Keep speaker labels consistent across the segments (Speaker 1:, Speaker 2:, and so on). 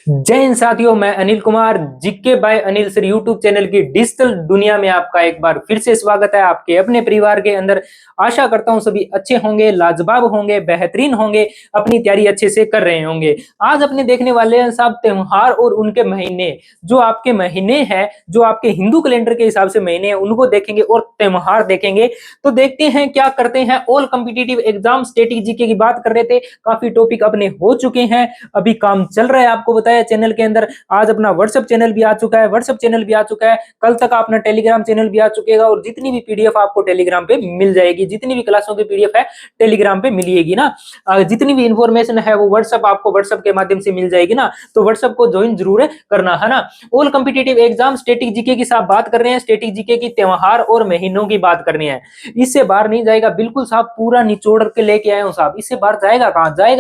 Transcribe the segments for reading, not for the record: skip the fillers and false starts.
Speaker 1: जय हिंद साथियों, मैं Anil Kumar GK by Anil sir YouTube channel की डिजिटल दुनिया में आपका एक बार फिर से स्वागत है। आपके अपने परिवार के अंदर आशा करता हूं सभी अच्छे होंगे, लाजवाब होंगे, बेहतरीन होंगे, अपनी तैयारी अच्छे से कर रहे होंगे। आज अपने देखने वाले हैं साहब त्योहार और उनके महीने। जो आपके महीने हैं, जो आपके हिंदू कैलेंडर के हिसाब से महीने हैं, उनको देखेंगे और त्योहार देखेंगे। तो देखते हैं क्या करते हैं। All competitive exam static GK की बात कर रहे थे, काफी टॉपिक अपने हो चुके हैं, अभी काम चल रहा है। आपको बताया चैनल के अंदर आज अपना व्हाट्सएप चैनल भी आ चुका है, कल तक अपना टेलीग्राम चैनल भी आ चुकेगा और जितनी भी पीडीएफ आपको टेलीग्राम पे मिल जाएगी, जितनी भी क्लासों की पीडीएफ है टेलीग्राम पे मिलेगी ना। जितनी भी इंफॉर्मेशन है वो व्हाट्सएप आपको व्हाट्सएप के माध्यम से मिल जाएगी ना, तो व्हाट्सएप को ज्वाइन जरूर करना है ना। All competitive exam static GK की साहब बात कर रहे हैं, स्टैटिक जीके की त्योहार और महीनों की बात करनी है। इससे बाहर नहीं जाएगा, बिल्कुल साहब पूरा निचोड़ के लेके आए हूं साहब। इससे बाहर जाएगा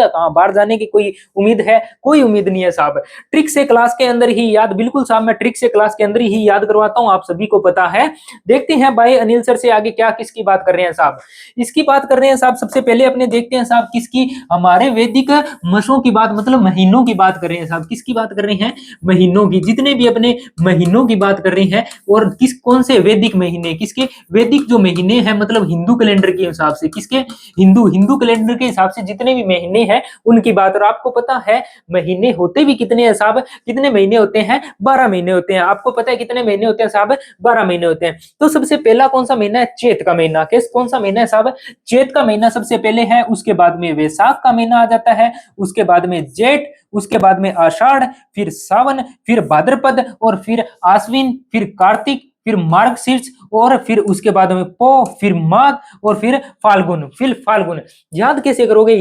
Speaker 1: कहां, बाहर जाने की कोई उम्मीद है? कोई उम्मीद नहीं है साहब। ट्रिक से क्लास के अंदर ही याद, बिल्कुल साहब मैं ट्रिक से क्लास के अंदर ही याद करवाता हूं, आप सभी को पता है। देखते हैं भाई अनिल सर से आगे क्या किसकी बात कर रहे हैं साहब। इसकी बात कर रहे हैं साहब, सबसे पहले अपने देखते हैं साहब किसकी, हमारे वैदिक मासों की बात, मतलब महीनों की बात कर रहे हैं साहब। किसकी बात कर रहे हैं? महीनों की। जितने भी अपने महीनों की बात कर रहे हैं, और किस कौन से वैदिक महीने, किसके वैदिक जो महीने हैं, मतलब हिंदू कैलेंडर के हिसाब से, किसके हिंदू कैलेंडर के हिसाब से जितने भी महीने हैं उनकी बात। और आपको पता है महीने होते भी कितने हैं साहब? कितने महीने होते हैं? 12 महीने होते हैं। आपको पता है कितने महीने होते हैं साहब? 12 महीने होते हैं। तो सबसे पहला कौन सा महीना है? चैत का महीना। किस कौन सा महीना है साहब? चैत का महीना सबसे पहले है, उसके बाद में वैशाख का महीना आ जाता है, उसके बाद में जेठ, उसके बाद में आषाढ़, फिर सावन, फिर भाद्रपद, और फिर आश्विन, फिर कार्तिक, फिर मार्गशीर्ष, और फिर उसके बाद में पौ, फिर माघ, और फिर फाल्गुन। याद कैसे करोगे?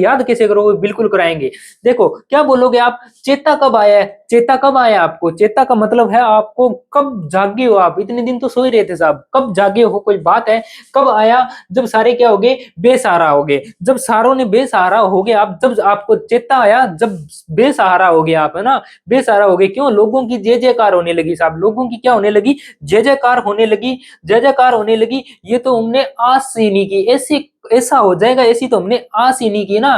Speaker 1: बिल्कुल कराएंगे। देखो क्या बोलोगे आप? चेता कब आया है? चेता कब आया आपको? चेता का मतलब है आपको कब जागे हो आप? इतने दिन तो सो ही रहे थे साहब, कब जागे हो? कोई बात है? कब आया? जब सारे क्या हो गए? बेसहारा हो गए। जब सारों ने बेसहारा हो गए आप, जब आपको चेता आया, जब बेसहारा हो गया आप, है ना। बेसहारा हो गए क्यों? लोगों की जय जयकार होने लगी साहब। लोगों की क्या होने लगी? जय जयकार होने लगी। जय जयकार होने लगी। ये तो हमने आस से नहीं की, ऐसी ऐसा हो जाएगा ऐसी तो हमने आस ही नहीं की ना,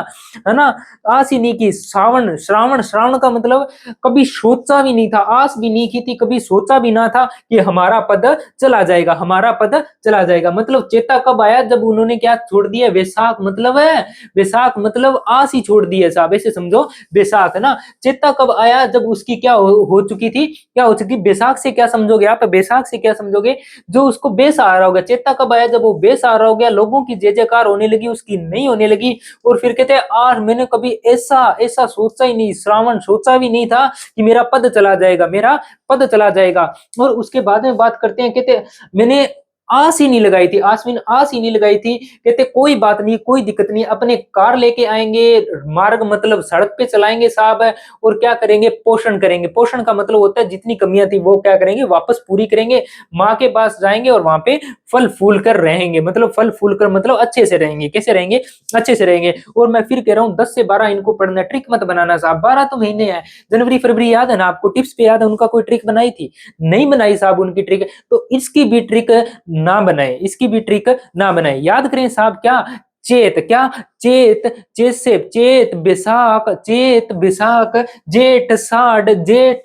Speaker 1: है ना। आस ही नहीं की। श्रावण, श्रावण का मतलब कभी सोचा भी नहीं था, आस भी नहीं की थी, कभी सोचा भी ना था कि हमारा पद चला जाएगा, हमारा पद चला जाएगा। मतलब चेता कब आया? जब उन्होंने क्या छोड़ दिया? वैशाख मतलब है, वैशाख मतलब आस ही छोड़ दी है साहब, ऐसे समझो। वैशाख है ना। चेता कब आया? जब उसकी क्या हो चुकी थी, क्या हो चुकी? वैशाख से क्या समझोगे आप? वैशाख से क्या समझोगे? जो उसको बेसहारा हो गया। चेता कब आया? जब वो बेसहारा हो गया, लोगों की जय जयकार होने लगी, उसकी नहीं होने लगी। और फिर कहते हैं आज मैंने कभी ऐसा ऐसा सोचा ही नहीं, श्रावण सोचा भी नहीं था कि मेरा पद चला जाएगा, मेरा पद चला जाएगा। और उसके बाद में बात करते हैं, कहते मैंने आस ही नहीं लगाई थी, आसमीन आस ही नहीं लगाई थी। कहते कोई बात नहीं, कोई दिक्कत नहीं, अपने कार लेके आएंगे, मार्ग मतलब सड़क पे चलाएंगे साहब, और क्या करेंगे? पोषण करेंगे। पोषण का मतलब होता है जितनी कमियां थी वो क्या करेंगे? वापस पूरी करेंगे। माँ के पास जाएंगे और वहां पे फल फूल कर रहेंगे, मतलब फल फूल कर मतलब अच्छे से रहेंगे। कैसे रहेंगे? अच्छे से रहेंगे। और मैं फिर कह रहा हूँ 10 से 12 इनको पढ़ना, ट्रिक मत बनाना साहब। 12 तो महीने हैं, जनवरी फरवरी याद है ना आपको? टिप्स पे याद है उनका कोई ट्रिक बनाई थी? नहीं बनाई साहब उनकी ट्रिक। तो इसकी भी ट्रिक ना बनाए, इसकी भी ट्रिक ना बनाए। याद करें साहब क्या? चेत, क्या? चेत, चेत बैसाख जेठ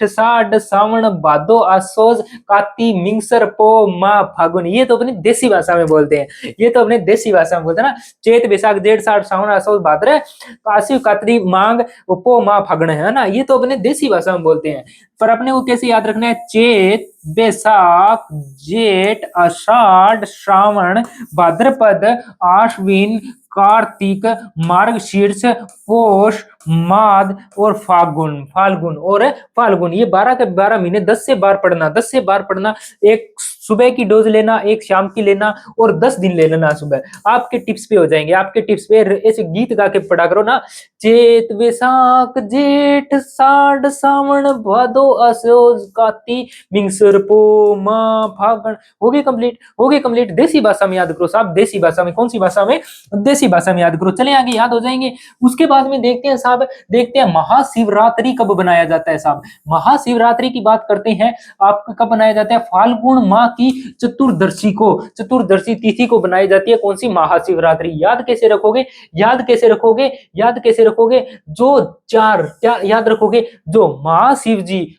Speaker 1: साढ़ सावन भादो आसोज काती मिंगसर पो माह फागुन। ये तो अपनी देसी भाषा में बोलते हैं, ये तो अपने देसी भाषा में बोलते हैं ना। चेत बैसाख जेठ साढ़ सावन आसोज भाद्र काशी कातरी मांग पो माह फागुन, है ना। ये तो अपने देसी भाषा में बोलते हैं। पर अपने को कैसे याद रखना है? चेत बैसाख जेठ आषाढ़ श्रावण भाद्रपद आश्विन कार्तिक मार्गशीर्ष पोष माघ और फाल्गुन। ये 12 के 12 महीने 10 से बार पढ़ना, 10 से बार पढ़ना। एक सुबह की डोज लेना, एक शाम की लेना, और 10 दिन ले लेना सुबह। आपके टिप्स पे हो जाएंगे, आपके टिप्स पे। ऐसे गीत गा के पढ़ा करो ना, चेत बैसाख जेठ साढ़ सावन भादो आसोज काती मिंगसर पो माह फागुन। हो गई कंप्लीट, हो गई कंप्लीट। देसी भाषा में याद करो साहब, देसी भाषा में। कौन सी भाषा में? देसी भाषा में याद करो। चले आगे, याद हो जाएंगे। उसके बाद में देखते हैं साहब साहब देखते हैं महाशिवरात्रि कब बनाया जाता है साहब। महाशिवरात्रि की बात करते हैं, आपका कब बनाया जाता है, फाल्गुन माह की चतुर्दशी तिथि को बनाई जाती है। कौन सी, महाशिवरात्रि। याद कैसे रखोगे, याद कैसे रखोगे, याद कैसे रखोगे, जो चार क्या याद रखोगे, जो महाशिव जी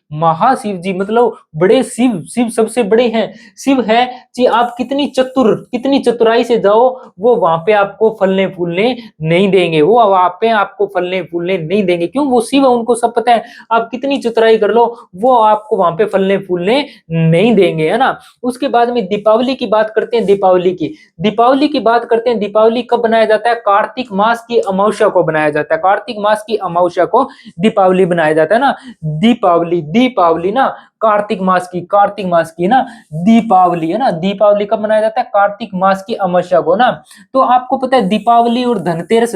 Speaker 1: मतलब बड़े शिव, शिव सबसे बड़े हैं, शिव है जी। आप कितनी चतुराई से जाओ, वो वहां पे आपको फलने फूलने नहीं देंगे, वो वहां पे आपको फलने फूलने नहीं देंगे। क्यों, वो शिव है, उनको सब पता है। आप कितनी चतुराई कर लो, वो आपको वहां पे फलने फूलने नहीं देंगे, है ना। उसके बाद में दीपावली की बात करते हैं, दीपावली की बात करते हैं। दीपावली कब बनाया जाता है, कार्तिक मास की अमावस्या को बनाया जाता है, कार्तिक मास की अमावस्या को दीपावली बनाया जाता है ना। दीपावली ना कार्तिक मास की ना दीपावली, है ना। दीपावली कब मनाया जाता है, कार्तिक मास की अमावस्या को ना। तो आपको पता है दीपावली और धनतेरस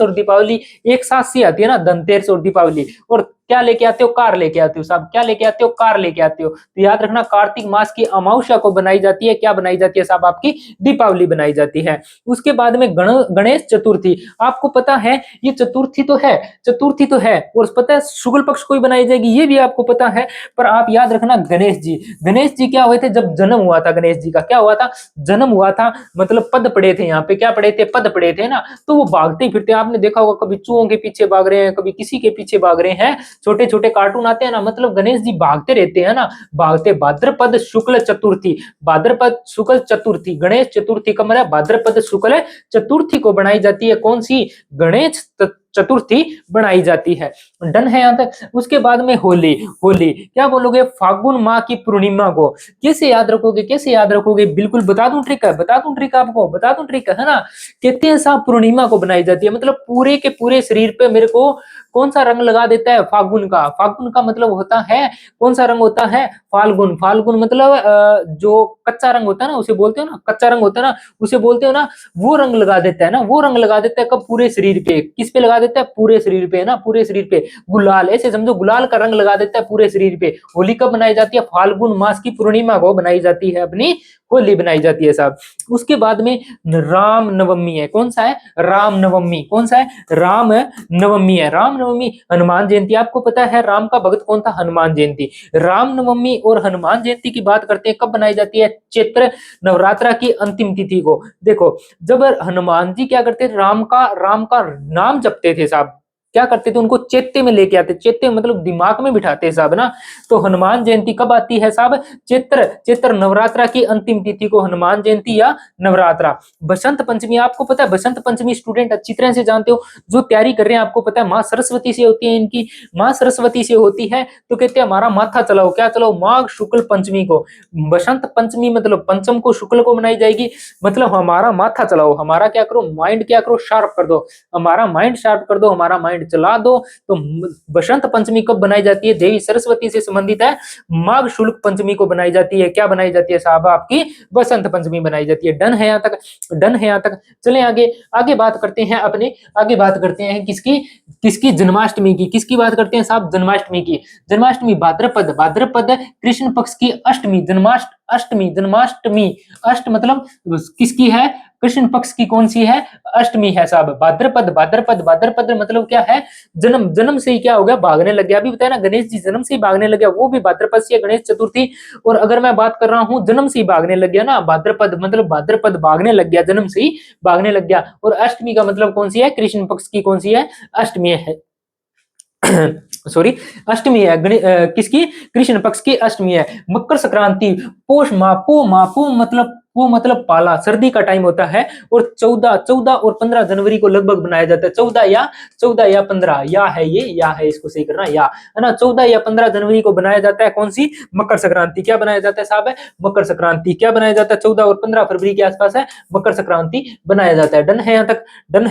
Speaker 1: और दीपावली एक साथ से आती है ना, धनतेरस और दीपावली। और क्या लेके आते हो, कार लेके आते हो साहब, क्या लेके आते हो, कार लेके आते हो। तो याद रखना, कार्तिक मास की अमावस्या को बनाई जाती है, क्या बनाई जाती है साहब, आपकी दीपावली बनाई जाती है। उसके बाद में गणेश चतुर्थी, आपको पता है ये चतुर्थी तो है और पता है शुक्ल पक्ष को ही बनाई जाएगी, ये भी आपको पता है। पर आप याद रखना, गणेश जी क्या हुए थे, जब जन्म हुआ था गणेश जी का, क्या हुआ था, जन्म हुआ था, मतलब पद पड़े थे, यहाँ पे क्या पड़े थे, पद पड़े थे ना। तो वो भागते फिरते, आपने देखा होगा, कभी चूहों के पीछे भाग रहे हैं, कभी किसी के पीछे भाग रहे हैं, छोटे छोटे कार्टून आते हैं ना, मतलब गणेश जी भागते रहते हैं ना, भागते। भाद्रपद शुक्ल चतुर्थी, गणेश चतुर्थी का मतलब भाद्रपद शुक्ल चतुर्थी को बनाई जाती है। कौन सी, गणेश चतुर्थी बनाई जाती है। डन है यहां तक। उसके बाद में होली, क्या बोलोगे, फाल्गुन माह की पूर्णिमा को। कैसे याद रखोगे, बिल्कुल बता दूं ट्रिक आपको, बता दूं ट्रिक, है ना। कहते हैं साहब पूर्णिमा को बनाई जाती है, मतलब पूरे के पूरे शरीर पे मेरे को कौन सा रंग लगा देता है, फाल्गुन का मतलब होता है, कौन सा रंग होता है, फाल्गुन मतलब जो कच्चा रंग होता है ना, उसे बोलते हो ना, कच्चा रंग होता है ना, उसे बोलते हो ना, वो रंग लगा देता है ना, वो रंग लगा देता है। कब, पूरे शरीर पे। किस पे लगा देता है, पूरे शरीर पे ना, पूरे शरीर पे। गुलाल, ऐसे समझो, गुलाल का रंग लगा देता है पूरे शरीर पे। होली कब बनाई जाती है, फाल्गुन मास की पूर्णिमा को बनाई जाती है, अपनी होली बनाई जाती है साहब। उसके बाद में राम नवमी है, कौन सा है, राम नवमी, कौन सा है, राम नवमी है, राम नवमी। हनुमान जयंती, आपको पता है राम का भक्त कौन था, हनुमान जयंती। राम नवमी और हनुमान जयंती की बात करते हैं, कब बनाई जाती है, चैत्र नवरात्रा की अंतिम तिथि को। देखो, जब हनुमान जी क्या करते थे, राम का नाम जपते थे साहब, क्या करते थे, उनको चैत्य में लेके आते, चैत्य मतलब दिमाग में बिठाते साहब ना। तो हनुमान जयंती कब आती है साहब, चैत्र नवरात्रा की अंतिम तिथि को हनुमान जयंती या नवरात्रा। बसंत पंचमी, आपको पता है बसंत पंचमी स्टूडेंट अच्छी तरह से जानते हो, जो तैयारी कर रहे हैं, आपको पता है माँ सरस्वती से होती है इनकी, माँ सरस्वती से होती है। तो कहते हैं हमारा माथा चलाओ, क्या चलाओ, माघ शुक्ल पंचमी को। बसंत पंचमी मतलब पंचम को, शुक्ल को मनाई जाएगी, मतलब हमारा माथा चलाओ, हमारा क्या करो, माइंड क्या करो, शार्प कर दो, हमारा माइंड शार्प कर दो, हमारा माइंड चला दो। तो बसंत पंचमी कब बनाई जाती है, देवी सरस्वती से संबंधित है, माघ शुक्ल पंचमी को बनाई जाती है। क्या बनाई जाती है साहब, आपकी बसंत पंचमी बनाई जाती है। डन है यहाँ तक, चलें आगे बात करते हैं किसकी, जन्माष्टमी की। किसकी बात करते हैं साहब, जन्माष्टमी की। जन्माष्टमी भाद्रपद कृष्ण पक्ष की अष्टमी, जन्माष्टमी अष्ट मतलब किसकी है, कृष्ण पक्ष की कौन सी है, अष्टमी है साहब। भाद्रपद मतलब क्या है, जन्म से ही क्या हो गया, भागने लग गया। अभी बताया ना, गणेश जी जन्म से ही भागने लग गया, वो भी भाद्रपद से, गणेश चतुर्थी। और अगर मैं बात कर रहा हूँ जन्म से ही भागने लग गया ना, भाद्रपद मतलब भाद्रपद भागने लग गया, जन्म से ही भागने लग गया। और अष्टमी का मतलब कौन सी है, कृष्ण पक्ष की कौन सी है, अष्टमी है। सॉरी, अष्टमी है, किसकी, कृष्ण पक्ष की अष्टमी है। मकर संक्रांति, पोष माह, पो मतलब पाला, सर्दी का टाइम होता है। और 14 और 15 जनवरी को लगभग बनाया जाता है, 14 या 15, या है, इसको सही करना, या है ना, 14 या 15 जनवरी को बनाया जाता है। कौन सी, मकर संक्रांति। क्या बनाया जाता है साहब, मकर संक्रांति। क्या बनाया जाता है, 14 और 15 फरवरी के आसपास है, मकर संक्रांति बनाया जाता है। डन है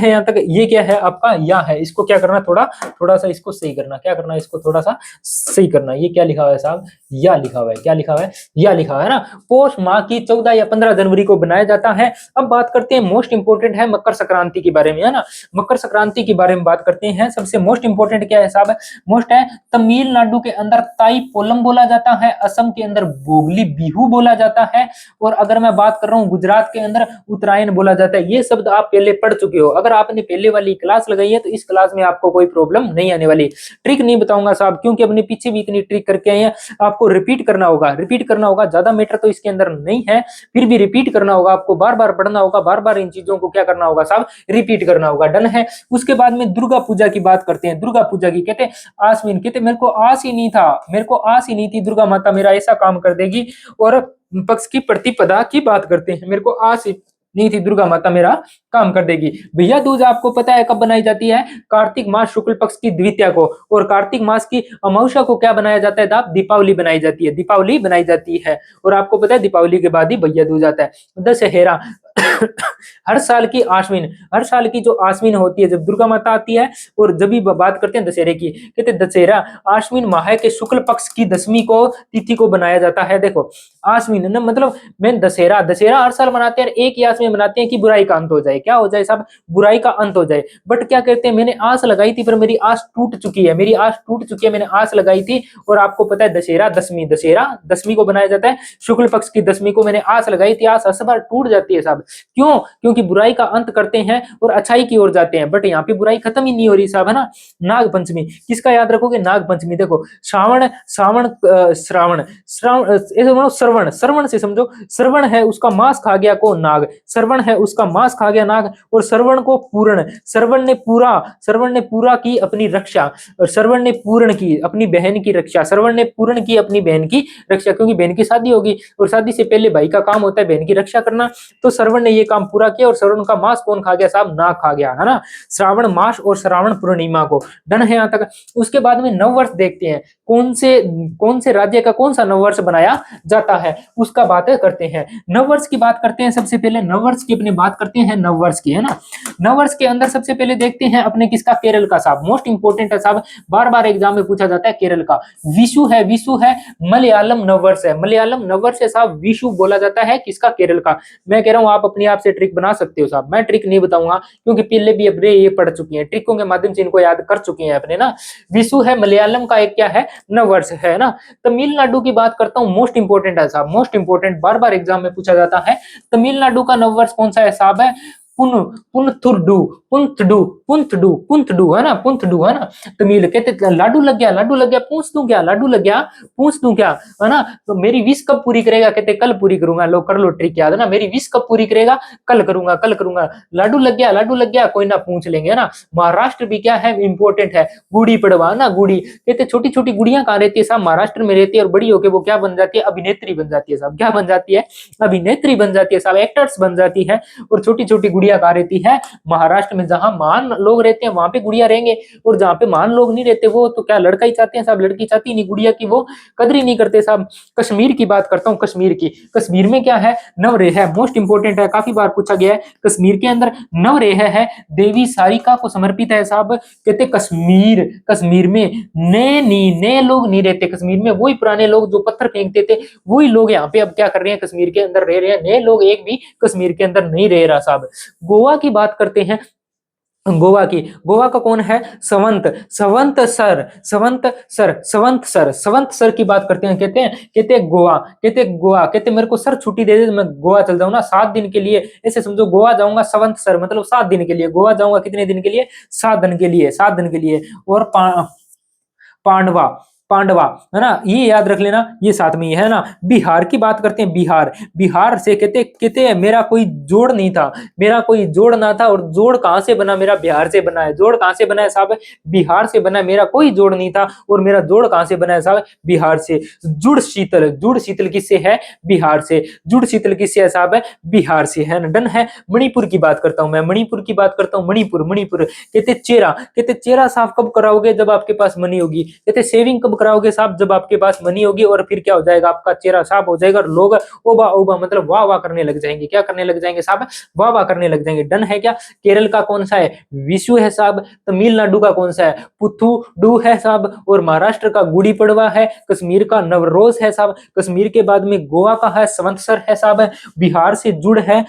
Speaker 1: यहाँ तक। ये क्या है आपका, या है, इसको क्या करना, थोड़ा सा इसको सही करना, क्या करना, इसको थोड़ा सा सही करना। ये क्या लिखा हुआ है साहब, या लिखा हुआ है, क्या लिखा हुआ है, या लिखा हुआ है ना। पोष माह की 14 या 15 15 जनवरी को बनाया जाता है। अब बात करते हैं, मोस्ट इंपोर्टेंट है मकर संक्रांति के बारे में, है ना। मकर संक्रांति के बारे में बात करते हैं। सबसे मोस्ट इंपोर्टेंट क्या है साहब, मोस्ट है तमिलनाडु के अंदर ताई पोलम बोला जाता है, असम के अंदर भोगली बिहू बोला जाता है, और अगर मैं बात कर रहा हूँ गुजरात के अंदर उत्तरायण बोला जाता है। ये शब्द आप पहले पढ़ चुके हो, अगर आपने पहले वाली क्लास लगाई है तो इस क्लास में आपको कोई प्रॉब्लम नहीं आने वाली। ट्रिक नहीं बताऊंगा साहब, क्योंकि अपने पीछे भी इतनी ट्रिक करके आए हैं, आपको रिपीट करना होगा, रिपीट करना होगा। ज्यादा मैटर तो इसके अंदर नहीं है, फिर भी रिपीट करना होगा, आपको बार बार पढ़ना होगा, बार बार इन चीजों को क्या करना होगा साहब, रिपीट करना होगा। डन है। उसके बाद में दुर्गा पूजा की बात करते हैं। दुर्गा पूजा की कहते आश्विन, कहते मेरे को आस ही नहीं था, मेरे को आस ही नहीं थी दुर्गा माता मेरा ऐसा काम कर देगी। और पक्ष की प्रतिपदा की बात करते हैं, मेरे को आस ही नहीं थी दुर्गा माता मेरा काम कर देगी। भैया दूज आपको पता है कब बनाई जाती है, कार्तिक मास शुक्ल पक्ष की द्वितीया को, और कार्तिक मास की अमावस्या को क्या बनाया जाता है साहब, दीपावली बनाई जाती है, दीपावली बनाई जाती है। और आपको पता है दीपावली के बाद ही भैया दूज आता है। दशहरा हर साल की आश्विन, हर साल की जो आश्विन होती है जब दुर्गा माता आती है, और जब भी बात करते हैं दशहरे की, कहते हैं दशहरा आश्विन माह के शुक्ल पक्ष की 10वीं को तिथि को बनाया जाता है। देखो आश्विन ना, मतलब मैं दशहरा, दशहरा हर साल मनाते हैं, एक ही आस में मनाते हैं कि बुराई का अंत हो जाए, क्या हो जाए साहब, बुराई का अंत हो जाए। बट क्या कहते हैं, मैंने आस लगाई थी पर मेरी आस टूट चुकी है, मेरी आस टूट चुकी है, मैंने आस लगाई थी। और आपको पता है दशहरा 10वीं, दशहरा 10वीं को बनाया जाता है, शुक्ल पक्ष की 10वीं को मैंने आस लगाई थी, आस हर बार टूट जाती है साहब। क्यों? क्योंकि बुराई का अंत करते हैं और अच्छाई की ओर जाते हैं, बट यहाँ पे बुराई खत्म ही नहीं हो रही साहब, है ना। नाग पंचमी, किसका याद रखोगे, नाग पंचमी। देखो श्रावण, श्रावण श्रावण श्रावण ऐसे बोलो, श्रवण, श्रवण से समझो, श्रवण है उसका मांस खा गया को नाग, श्रवण है उसका मांस खा गया नाग। और श्रवण को पूर्ण, श्रवण ने पूरा, श्रवण ने पूरा की अपनी रक्षा, और श्रवण ने पूर्ण की अपनी बहन की रक्षा, श्रवण ने पूर्ण की अपनी बहन की रक्षा, क्योंकि बहन की शादी होगी और शादी से पहले भाई का काम होता है बहन की रक्षा करना। तो श्रवण ने ये काम पूरा किया, और श्रवण का मांस कौन खा गया साहब, नाग खा गया, है ना। श्रावण मास और श्रावण पूर्णिमा को। डन है यहाँ तक। उसके बाद में नववर्ष देखते हैं, कौन से राज्य का कौन सा नववर्ष बनाया जाता है, उसका बात करते हैं। नववर्ष की बात करते हैं, सबसे पहले नववर्ष की अपने बात करते हैं, नववर्ष की, है ना। नववर्ष के अंदर सबसे पहले देखते हैं अपने किसका, केरल का साहब, मोस्ट इंपोर्टेंट है साहब, बार बार एग्जाम में पूछा जाता है केरल का। विशु है, विशु है, मलयालम नववर्ष है, मलयालम नववर्ष है साहब, विशु बोला जाता है किसका, केरल का। मैं कह रहा हूं आप अपने आप से ट्रिक बना सकते हो साहब, मैं ट्रिक नहीं बताऊंगा क्योंकि पहले भी अपने ये पढ़ चुके हैं, ट्रिकों के माध्यम से इनको याद कर चुके हैं अपने ना। विशु है मलयालम का एक क्या है, नववर्ष है ना। तमिलनाडु की बात करता हूं, मोस्ट इंपोर्टेंट है साहब, मोस्ट इंपोर्टेंट, बार बार एग्जाम में पूछा जाता है। तमिलनाडु का नववर्ष कौन सा है साहब, है पुनथुडु, पुनथुडु, पुनथुडु, पुनथुडु, है ना, पुनथुडु, है ना। तमिल कहते लाडू लग गया, लाडू लग गया, पूछ दूं क्या, लाडू लग गया, पूछ दूं क्या, है ना। तो मेरी विश कब पूरी करेगा, कहते कल पूरी करूंगा। लो कर लो ट्रिक याद, है ना, मेरी विश कब पूरी करेगा, कल करूंगा, कल करूंगा। लाडू लग गया, लाडू लग गया, कोई ना पूछ लेंगे, है ना। महाराष्ट्र भी क्या है, इंपॉर्टेंट है, गुड़ी पड़वा ना, गुड़ी कहते छोटी छोटी गुड़ियां कहाँ रहती है साहब, महाराष्ट्र में रहती है, और बड़ी होके वो क्या बन जाती है, अभिनेत्री बन जाती है साहब, क्या बन जाती है, अभिनेत्री बन जाती है साहब, एक्टर्स बन जाती है। और छोटी छोटी गुड़िया कहाँ रहती है, महाराष्ट्र में। जहां महान लोग रहते हैं वहां पे गुड़िया रहेंगे, और जहां पे महान लोग नहीं रहते वो तो क्या लड़का ही चाहते हैं साहब, लड़की चाहती नहीं, गुड़िया की वो कदर ही नहीं करते साहब। कश्मीर की बात करता हूँ, कश्मीर की, कश्मीर में क्या है, नवरेह है, मोस्ट इंपोर्टेंट है, काफी बार पूछा गया है। कश्मीर के अंदर नवरेह है, देवी सारिका को समर्पित है साहब। कहते कश्मीर, कश्मीर में नए लोग नहीं रहते, कश्मीर में वही पुराने लोग जो पत्थर फेंकते थे वही लोग यहाँ पे अब क्या कर रहे हैं, कश्मीर के अंदर रह रहे हैं, नए लोग एक भी कश्मीर के अंदर नहीं रह रहा साहब। गोवा की बात करते हैं, गोवा की, गोवा का कौन है, संवंत, संवंत सर, संवंत सर, संवंत सर, संवंत सर की बात करते हैं। कहते हैं गोवा, कहते गोवा, कहते मेरे को सर छुट्टी दे दे, मैं गोवा चल जाऊं ना 7 दिन के लिए, ऐसे समझो गोवा जाऊंगा, संवंत सर मतलब 7 दिन के लिए, गोवा जाऊंगा कितने दिन के लिए, 7 दिन के लिए, 7 दिन के लिए। और पांडवा, पांडवा, है ना, ये याद रख लेना, ये साथ में ही है ना। बिहार की बात करते हैं, बिहार, बिहार से कहते हैं मेरा कोई जोड़ नहीं था, मेरा कोई जोड़ ना था, और जोड़ कहां से बना, मेरा बिहार से बना है। जोड़ कहां से बना है साहब, बिहार से बना है, मेरा कोई जोड़ नहीं था, और मेरा जोड़ कहां से बना है साहब, बिहार से। जुड़ शीतल, जुड़ शीतल किससे है, बिहार से, जुड़ शीतल किससे है साहब, बिहार से, है ना। डन है। मणिपुर की बात करता हूं मैं, मणिपुर की बात करता हूं, मणिपुर, मणिपुर कहते चेहरा, कहते चेहरा साफ कब कराओगे, जब आपके पास मनी होगी। कहते सेविंग कब कराओगे साहब जब आपके पास मनी होगी, और फिर क्या हो जाएगा, आपका चेहरा साफ हो जाएगा और लोग ओबा ओबा मतलब वाह वाह करने लग जाएंगे। क्या करने लग जाएंगे साहब, वाह वाह करने लग जाएंगे। डन है क्या? केरल का कौन सा है, विशु है साहब। तमिलनाडु का कौन सा है, पुथुडू है साहब। और महाराष्ट्र का गुड़ी पड़वा है। कश्मीर का नवरोज है साहब। कश्मीर के बाद में गोवा का है संवत्सर है साहब। बिहार से जुड़ है।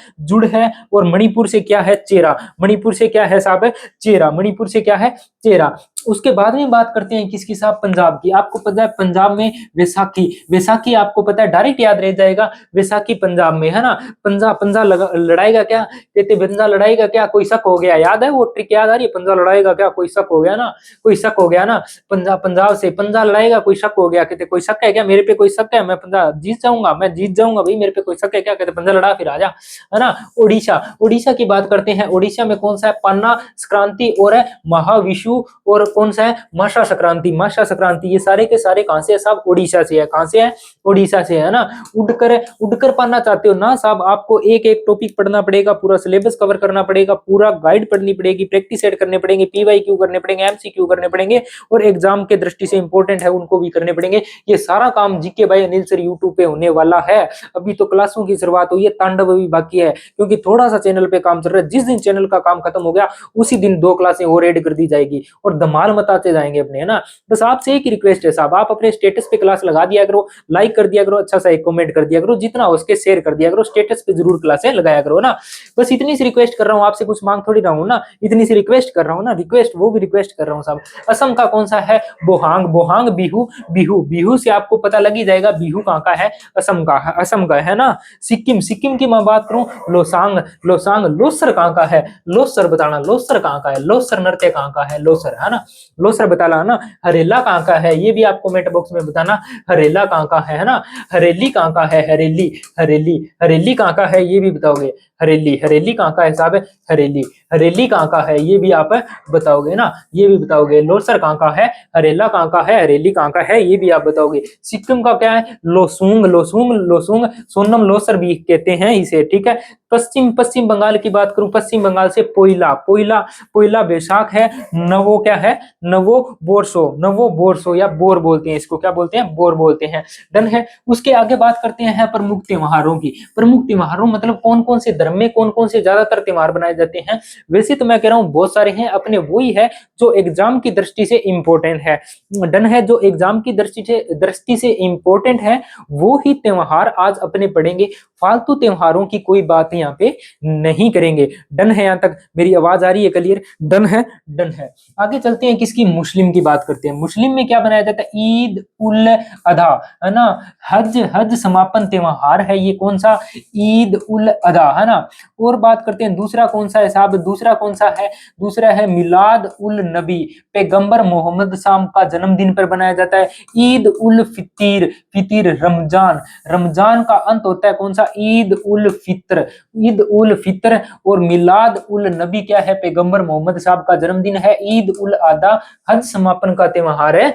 Speaker 1: और मणिपुर से क्या है, चेरा। मणिपुर से क्या है साहब, चेरा। मणिपुर से क्या है, चेरा। उसके बाद में बात करते हैं किसकी साहब, पंजाब की। आपको पता है पंजाब में वैसाखी, वैसाखी आपको पता है, डायरेक्ट याद रह जाएगा, वैसाखी पंजाब में है ना। पंजा पंजा लड़ाएगा क्या, कहते पंजा लड़ाएगा क्या, कोई शक हो गया, याद है वो ट्रिक, याद आ रही है, पंजा लड़ाएगा क्या, कोई शक हो गया ना, कोई शक हो गया ना। पंजाब से पंजा लड़ाएगा, कोई शक हो गया, कहते कोई शक है क्या, मेरे पे कोई शक है, मैं पंजाब जीत जाऊंगा, मैं जीत जाऊंगा भाई, मेरे पे कोई शक है क्या, कहते पंजा लड़ा फिर आजा, है ना। ओडिशा, ओडिशा की बात करते हैं। ओडिशा में कौन सा है, पाना संक्रांति और है महाविशु, और कौन सा है, माशा संक्रांति। माशा संक्रांति ये सारे के सारे कहां से है साहब, ओडिशा से है। कहां से है, ओडिशा से है ना। उड़कर पाना चाहते हो ना साहब, आपको एक एक टॉपिक पढ़ना पड़ेगा, पूरा सिलेबस कवर करना पड़ेगा, पूरा गाइड पढ़नी पड़ेगी, प्रैक्टिस सेट करने पड़ेंगे, पीवाईक्यू करने पड़ेंगे, एमसीक्यू करने पड़ेंगे, और एग्जाम के दृष्टि से इंपॉर्टेंट है उनको भी करने पड़ेंगे। ये सारा काम GK by Anil sir YouTube पे होने वाला है। अभी तो क्लासों की शुरुआत हुई है, तांडव अभी बाकी है, क्योंकि थोड़ा सा चैनल पे काम चल रहा है। जिस दिन चैनल का काम खत्म हो गया उसी दिन 2 क्लासें और ऐड कर दी जाएगी और धमाल मचाते जाएंगे अपने, है ना। बस आपसे एक ही रिक्वेस्ट है साहब, आप अपने स्टेटस पे क्लास लगा दिया करो, लाइक कर दिया करो, अच्छा सा एक कमेंट कर दिया करो, जितना हो सके शेयर कर दिया करो, स्टेटस पे जरूर क्लासें लगाया करो ना। बस इतनी सी रिक्वेस्ट कर रहा हूँ, आपसे कुछ मांग थोड़ी रहा हूँ ना, इतनी सी रिक्वेस्ट कर रहा हूँ ना, रिक्वेस्ट वो भी रिक्वेस्ट कर रहा हूँ साहब। असम का कौन सा है, बोहांग। बोहांग बिहू, बिहू बिहू से आपको पता लग ही जाएगा बिहू कहाँ का है, असम का है, असम का है ना। सिक्किम, सिक्किम की मैं बात करूं, लोसांग। लोसांग, लोसर कहाँ का है, लोसर बताना, लोसर कहाँ का है, लोसर नृत्य कहाँ का है, लोसर, है ना, लोसर बताना ना। हरेला कहाँ का है, ये भी आपको कमेंट बॉक्स में बताना, हरेला कहाँ का है ना। हरेली कहाँ का है, हरेली, हरेली, हरेली कहाँ का है, ये भी बताओगे। हरेली, हरेली कहाँ का है साहब, हरेली, हरेली कहाँ का है, ये भी आप बताओगे ना, ये भी बताओगे। लोसर कहाँ का है, हरेला कहाँ का है, हरेली कहाँ का है, ये भी आप बताओगे। सिक्किम का क्या है, लोसूंग। लोसूंग, लोसूंग, सोनम लोसर भी कहते हैं इसे, ठीक है। पश्चिम बंगाल की बात करूं, पश्चिम बंगाल से पोइला। पोइला, पोइला बैसाख है। नवो क्या है, नवो बोरसो। नवो बोरसो या बोर बोलते हैं इसको, क्या बोलते हैं, बोर बोलते हैं। डन है। उसके आगे बात करते हैं प्रमुख त्योहारों की। प्रमुख त्योहारों मतलब कौन कौन से धर्म में कौन कौन से ज्यादातर त्योहार बनाए जाते हैं। वैसे तो मैं कह रहा हूँ बहुत सारे हैं, अपने वही है जो एग्जाम की दृष्टि से इंपॉर्टेंट है। डन है, जो एग्जाम की दृष्टि से इंपॉर्टेंट है वो ही त्योहार आज अपने पढ़ेंगे। फालतू त्योहारों की कोई बात यहाँ पे नहीं करेंगे। डन है, यहाँ तक मेरी आवाज आ रही है क्लियर, डन है, डन है। आगे चलते हैं किसकी, मुस्लिम की बात करते हैं। मुस्लिम में क्या बनाया जाता है, ईद उल अधा, है ना। हज समापन त्योहार है ये, कौन सा, ईद उल अधा, है ना। और बात करते हैं दूसरा कौन सा है साहब, दूसरा कौन सा है, दूसरा है मिलाद उल नबी, पैगंबर मोहम्मद साहब का जन्मदिन पर बनाया जाता है। ईद उल फितिर, फितिर रमजान, रमजान का अंत होता है कौन सा, ईद उल फित्र, ईद उल फित्र। और मिलाद उल नबी क्या है, पैगंबर मोहम्मद साहब का जन्मदिन है। ईद उल अधा हज समापन का त्योहार है।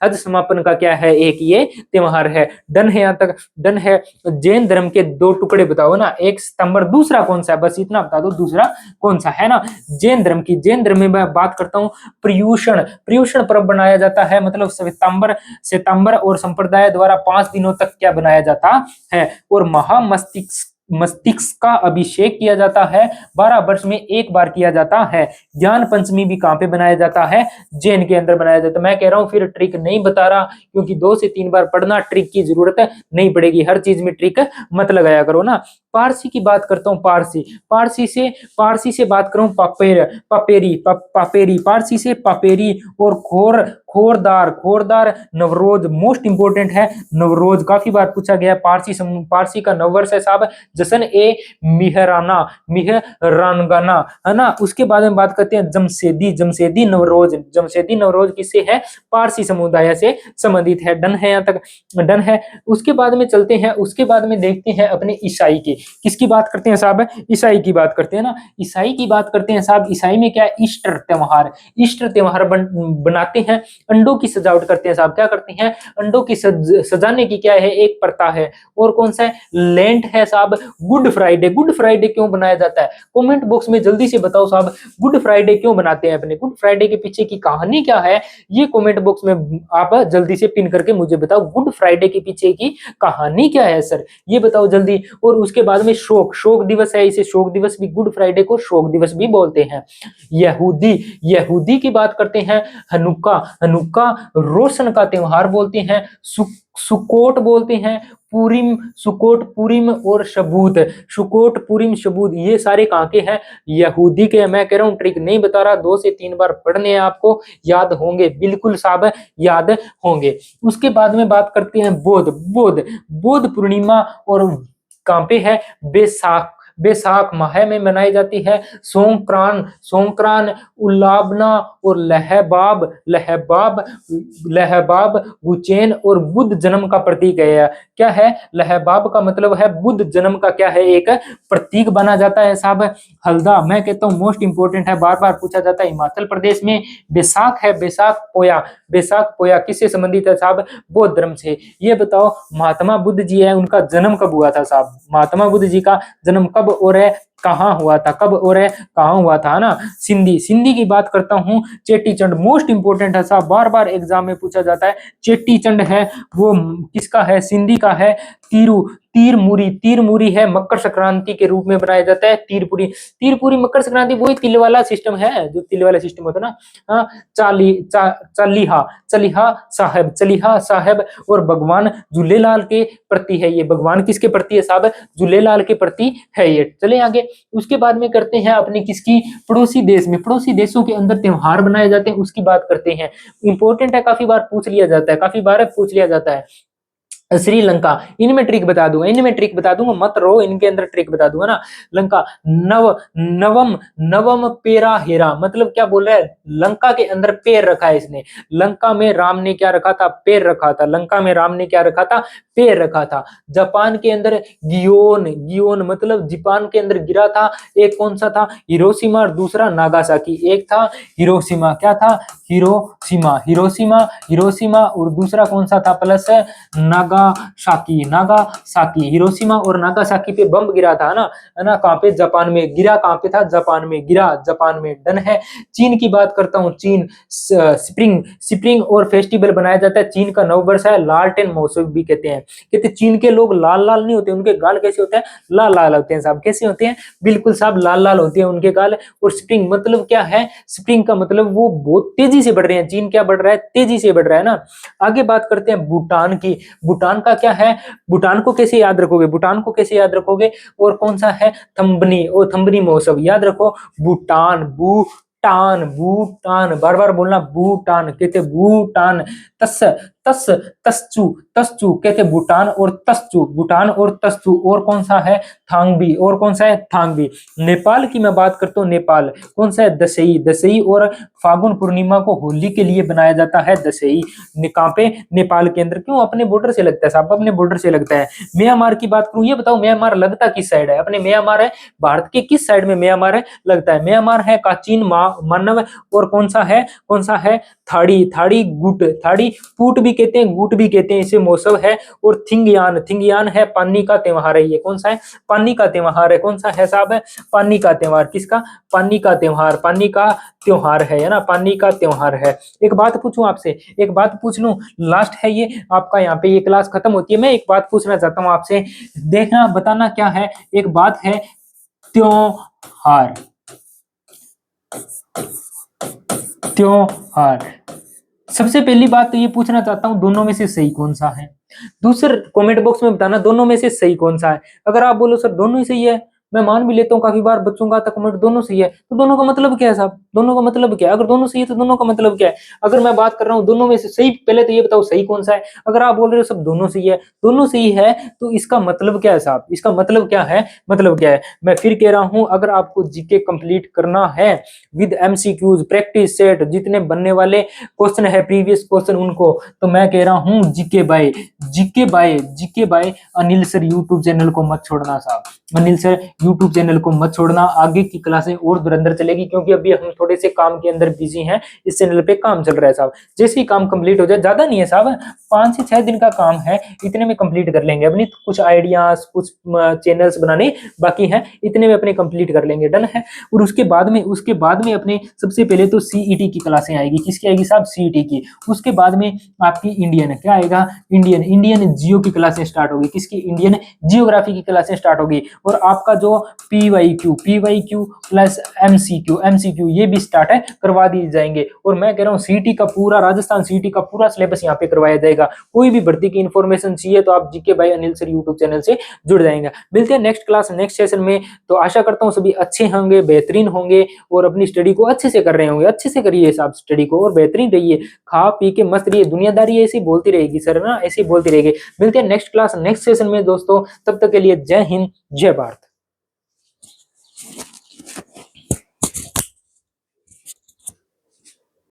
Speaker 1: हज समापन का क्या है, एक ये त्योहार है। डन है, यहाँ तक डन है। जैन धर्म के 2 टुकड़े बताओ ना, 1 सितंबर, दूसरा कौन सा है, बस इतना बता दो दूसरा कौन सा है ना। जैन धर्म की, जैन धर्म में मैं बात करता हूँ पर्युषण, पर्युषण पर्व बनाया जाता है, मतलब सितंबर और संप्रदाय द्वारा 5 दिनों तक क्या बनाया जाता है। और मस्तिष्क का अभिषेक किया जाता है, 12 वर्ष में एक बार किया जाता है। ज्ञान पंचमी भी कहाँ पे बनाया जाता है, जैन के अंदर बनाया जाता है। मैं कह रहा हूँ फिर ट्रिक नहीं बता रहा, क्योंकि 2 से 3 बार पढ़ना, ट्रिक की जरूरत नहीं पड़ेगी, हर चीज में ट्रिक मत लगाया करो ना। पारसी की बात करता हूँ, पारसी से बात करूं, पापेरी, पारसी से पापेरी। और खोरदार नवरोज, मोस्ट इंपोर्टेंट है नवरोज, काफी बार पूछा गया। पारसी का नववर्ष है साहब जश्न ए मिहरानगाना, है ना। उसके बाद में बात करते हैं जमशेदी नवरोज। जमशेदी नवरोज किससे है, पारसी समुदाय से संबंधित है। डन है, यहाँ तक डन है। उसके बाद में चलते हैं, उसके बाद में देखते हैं अपने ईसाई की, किसकी बात करते हैं साहब, ईसाई की बात करते हैं ना। ईसाई की बात करते हैं साहब, ईसाई में क्या है, ईस्टर त्योहार, ईस्टर त्योहार बनाते हैं। अंडों की सजावट करते हैं साहब, क्या करते हैं, अंडों की सजाने की क्या है, एक प्रथा है। और कौन सा है, लेंट है साहब। गुड फ्राइडे, गुड फ्राइडे क्यों बनाया जाता है, कमेंट बॉक्स में जल्दी से बताओ साहब, गुड फ्राइडे क्यों बनाते हैं अपने, गुड फ्राइडे के पीछे की कहानी क्या है, ये कमेंट बॉक्स में आप जल्दी से पिन करके मुझे बताओ, गुड फ्राइडे के पीछे की कहानी क्या है सर, ये बताओ जल्दी। और उसके बाद में शोक, शोक दिवस है, इसे शोक दिवस भी, गुड फ्राइडे को शोक दिवस भी बोलते हैं। यहूदी, यहूदी की बात करते हैं, हनुक्का, हनुक्का रोशन का त्योहार बोलते हैं, सुकोट बोलते हैं, पूरिम, सुकोट पूरिम और शबूत, सुकोट पूरिम शबूत, ये सारे कहाँ के हैं, यहूदी के। मैं कह रहा हूँ ट्रिक नहीं बता रहा, 2 से 3 बार पढ़ने हैं आपको, याद होंगे बिल्कुल साहब, याद होंगे। उसके बाद में बात करते हैं बोध, बोध, बोध पूर्णिमा, और कहाँ पे है, बैसाख, बैसाख माह में मनाई जाती है। सोंक्रान, सोंक्रान, उल्लाबना और लहबाब, लहबाब, लहबाब गुचेन और बुद्ध जन्म का प्रतीक है। क्या है, लहबाब का मतलब है बुद्ध जन्म का क्या है, एक प्रतीक बना जाता है साहब। हल्दा, मैं कहता हूँ मोस्ट इंपोर्टेंट है, बार बार पूछा जाता है, हिमाचल प्रदेश में बैसाख है, बैसाख पोया, बैसाख पोया किससे संबंधित है साहब, बौद्ध धर्म से। ये बताओ महात्मा बुद्ध जी है, उनका जन्म कब हुआ था साहब, महात्मा बुद्ध जी का जन्म कब और है कहाँ हुआ था, कब और है कहाँ हुआ था ना। सिंधी, सिंधी की बात करता हूँ, चेटी चंड मोस्ट इंपोर्टेंट है साहब, बार बार एग्जाम में पूछा जाता है। चेटी चंड है वो किसका है, सिंधी का है। तीरू, तीरमुरी, तीरमुरी है मकर संक्रांति के रूप में बनाया जाता है। तीरपुरी, तीरपुरी मकर संक्रांति वही तिल वाला सिस्टम है, जो तिल वाला सिस्टम होता है ना। हाँ, चालीहा, चलीहा साहब, चलीहा साहब, और भगवान झूलेलाल के प्रति है ये, भगवान किसके प्रति है साहब, झूलेलाल के प्रति है ये। चले आगे, उसके बाद में करते हैं अपने किसकी, पड़ोसी देश में, पड़ोसी देशों के अंदर त्योहार बनाए जाते हैं, उसकी बात करते हैं। इंपॉर्टेंट है, काफी बार पूछ लिया जाता है, काफी बार पूछ लिया जाता है। श्रीलंका, इनमें ट्रिक बता दूंगा, इनमें ट्रिक बता दूंगा, मत रो, इनके अंदर ट्रिक बता दूंगा ना। लंका, नव, नवम, नवम पेरा हेरा, मतलब क्या बोल रहा है, लंका के अंदर पैर रखा है इसने। लंका में राम ने क्या रखा था, पैर रखा था। लंका में राम ने क्या रखा था, पैर रखा था। जापान के अंदर गियोन, गियोन मतलब जापान के अंदर गिरा था। एक कौन सा था, हिरोशिमा, और दूसरा नागासाकी। एक था हिरोशिमा, क्या था, हिरोशिमा, हिरोशिमा, हिरोशिमा, और दूसरा कौन सा था प्लस, नागासाकी, नागासाकी। हिरोशिमा और नागासाकी पे बम गिरा था ना, है ना, कहाँ पे, जापान में गिरा। कहाँ पे था, जापान में गिरा, जापान में। डन है। चीन की बात करता हूँ, चीन, स्प्रिंग, स्प्रिंग और फेस्टिवल बनाया जाता है। चीन का नव वर्ष है, लालटेन महोत्सव भी कहते हैं। कहते चीन के लोग लाल लाल नहीं होते, उनके गाल कैसे होते हैं, लाल लाल होते हैं साहब। कैसे होते हैं, बिल्कुल साहब लाल लाल होते हैं उनके गाल। और स्प्रिंग मतलब क्या है, स्प्रिंग का मतलब वो बहुत तेजी से बढ़ रहे हैं। चीन क्या बढ़ रहा है, तेजी से बढ़ रहा है ना। आगे बात करते हैं भूटान की। भूटान का क्या है, भूटान को कैसे याद रखोगे, भूटान को कैसे याद रखोगे, और कौन सा है, थम्बनी, और थम्बनी महोत्सव याद रखो। भूटान, भूटान, भूटान, बार बार बोलना, भूटान कहते भूटान। तस, तस, तस्चू, तस्चू कहते भूटान, और तस्चू, भूटान और तस्चू। और कौन सा है, थांगबी, और कौन सा है, थांगबी। नेपाल की मैं बात करता हूँ, नेपाल कौन सा है, दशई, दशई, और फागुन पूर्णिमा को होली के लिए बनाया जाता है दशई। कहाँ पे, नेपाल के अंदर। क्यों, अपने बॉर्डर से लगता है साहब, अपने बॉर्डर से लगता है। म्यांमार की बात करूं, ये बताओ म्यांमार लगता किस साइड है, अपने म्यांमार है भारत के किस साइड में म्यांमार है लगता है। म्यांमार है काचीन मानव, और कौन सा है, कौन सा है, थाड़ी, थाड़ी गुट, थाड़ी पूट भी कहते हैं, गुट भी कहते हैं, इसे मौसम है। और थिंगयान, थिंगयान है पानी का त्योहार है। ये कौन सा है, पानी का त्योहार है। कौन सा है साहब, है पानी का त्योहार। किसका, पानी का त्योहार, पानी का त्योहार है ना, पानी का त्योहार है। एक बात पूछूं आपसे, एक बात पूछ लूं, लास्ट है ये आपका, यहाँ पे ये क्लास खत्म होती है। मैं एक बात पूछना चाहता हूँ आपसे, देखना बताना क्या है। एक बात है, त्योहार, त्योहार। सबसे पहली बात तो ये पूछना चाहता हूँ, दोनों में से सही कौन सा है। दूसरे कमेंट बॉक्स में बताना दोनों में से सही कौन सा है। अगर आप बोलो सर दोनों ही सही है, मैं मान भी लेता हूँ, काफी बार बच्चों का आता कमेंट दोनों सही है, तो दोनों का मतलब क्या है साहब, दोनों का मतलब क्या है। अगर दोनों सही है तो दोनों का मतलब क्या है। अगर मैं बात कर रहा हूँ दोनों में से सही, पहले तो ये बताओ सही कौन सा है। अगर आप बोल रहे हो सब दोनों सही है, दोनों सही है, तो इसका मतलब क्या है साहब, इसका मतलब क्या है, मतलब क्या है। मैं फिर कह रहा हूँ, अगर आपको जीके कंप्लीट करना है विद एमसीक्यूज, प्रैक्टिस सेट, जितने बनने वाले क्वेश्चन है प्रीवियस क्वेश्चन उनको, तो मैं कह रहा हूँ GK by, GK by, GK by Anil sir YouTube channel को मत छोड़ना साहब। अनिल सर यूट्यूब चैनल को मत छोड़ना, आगे की क्लासें और धुरंधर चलेगी, क्योंकि अभी हम थोड़े से काम के अंदर बिजी हैं, इस चैनल पे काम चल रहा है साहब। जैसे ही काम कंप्लीट हो जाए, ज्यादा नहीं है साहब, 5 से 6 दिन का काम है, इतने में कंप्लीट कर लेंगे। अपनी कुछ आइडियाज, कुछ चैनल्स बनाने बाकी हैं, इतने में अपने कंप्लीट कर लेंगे, डन है। और उसके बाद में अपने सबसे पहले तो सीईटी की क्लासें आएगी। किसकी आएगी साहब? सीईटी की। उसके बाद में आपकी इंडियन क्या आएगा? इंडियन जियो की क्लासें स्टार्ट होगी। किसकी? इंडियन जियोग्राफी की क्लासें स्टार्ट होगी। और आपका जो पीवाई क्यू प्लस एमसीक्यू ये भी स्टार्ट है, करवा दिए जाएंगे। और मैं कह रहा हूँ सीईटी का पूरा, राजस्थान सीईटी का पूरा सिलेबस यहाँ पे करवाया जाएगा। कोई भी भर्ती की इन्फॉर्मेशन चाहिए तो आप GK by Anil sir YouTube channel से जुड़ जाएंगे। मिलते हैं नेक्स्ट क्लास, नेक्स्ट सेशन में। तो आशा करता हूँ सभी अच्छे होंगे, बेहतरीन होंगे और अपनी स्टडी को अच्छे से कर रहे होंगे। अच्छे से करिए साहब स्टडी को और बेहतरीन रहिए, खा पी के मस्त रहिए। दुनियादारी ऐसी बोलती रहेगी सर ना, ऐसी बोलती रहेगी। मिलते हैं नेक्स्ट क्लास, नेक्स्ट सेशन में दोस्तों। तब तक के लिए जय हिंद, जय भारत।